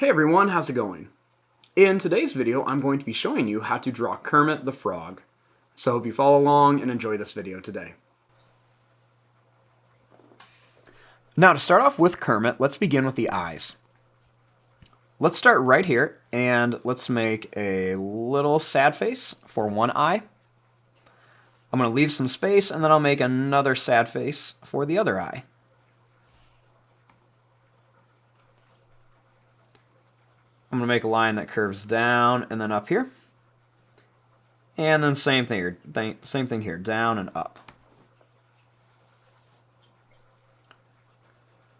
Hey everyone, how's it going? In today's video, I'm going to be showing you how to draw Kermit the Frog. So I hope you follow along and enjoy this video today. Now to start off with Kermit, let's begin with the eyes. Let's start right here and let's make a little sad face for one eye. I'm going to leave some space and then I'll make another sad face for the other eye. I'm going to make a line that curves down and then up here. And then same thing here, down and up.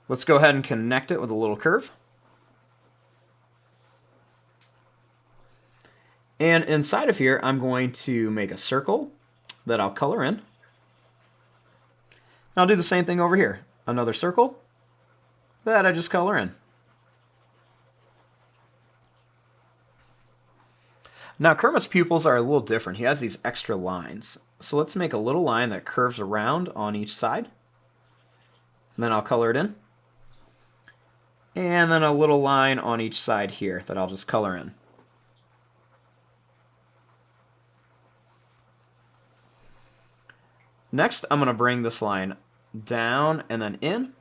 Let's go ahead and connect it with a little curve. And inside of here, I'm going to make a circle that I'll color in. And I'll do the same thing over here. Another circle that I just color in. Now Kermit's pupils are a little different. He has these extra lines. So let's make a little line that curves around on each side. And then I'll color it in. And then a little line on each side here that I'll just color in. Next, I'm going to bring this line down and then in. And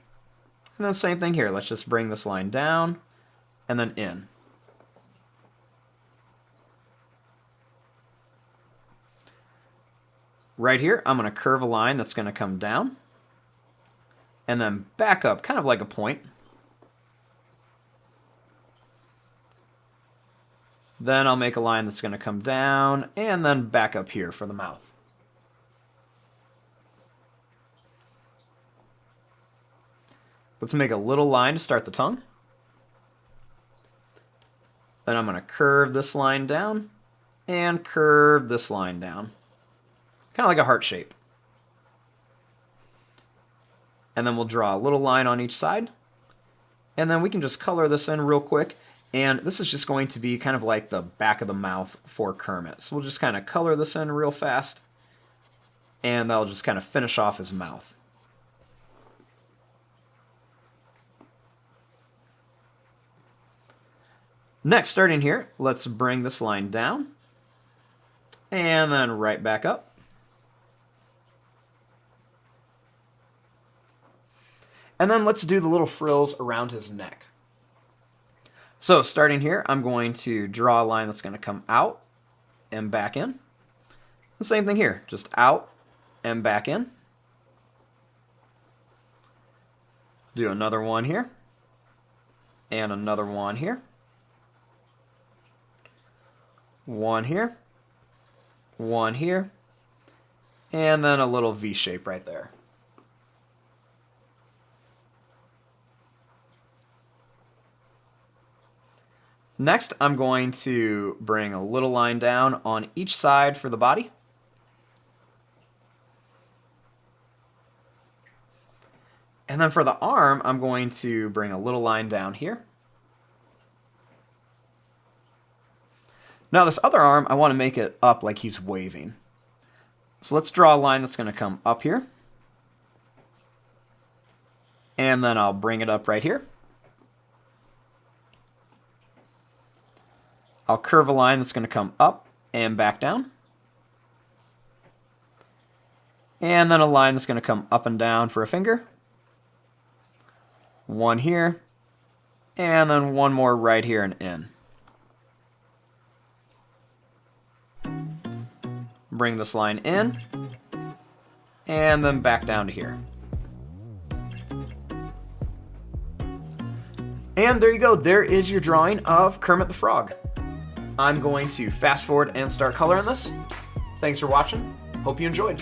then same thing here. Let's just bring this line down and then in. Right here, I'm going to curve a line that's going to come down and then back up, kind of like a point. Then I'll make a line that's going to come down and then back up here for the mouth. Let's make a little line to start the tongue. Then I'm going to curve this line down and curve this line down. Kind of like a heart shape. And then we'll draw a little line on each side. And then we can just color this in real quick. And this is just going to be kind of like the back of the mouth for Kermit. So we'll just kind of color this in real fast. And that'll just kind of finish off his mouth. Next, starting here, let's bring this line down. And then right back up. And then let's do the little frills around his neck. So starting here, I'm going to draw a line that's going to come out and back in. The same thing here, just out and back in. Do another one here. And another one here. One here. One here. And then a little V shape right there. Next, I'm going to bring a little line down on each side for the body. And then for the arm, I'm going to bring a little line down here. Now this other arm, I want to make it up like he's waving. So let's draw a line that's going to come up here. And then I'll bring it up right here. I'll curve a line that's going to come up and back down. And then a line that's going to come up and down for a finger. One here. And then one more right here and in. Bring this line in. And then back down to here. And there you go. There is your drawing of Kermit the Frog. I'm going to fast forward and start coloring this. Thanks for watching. Hope you enjoyed.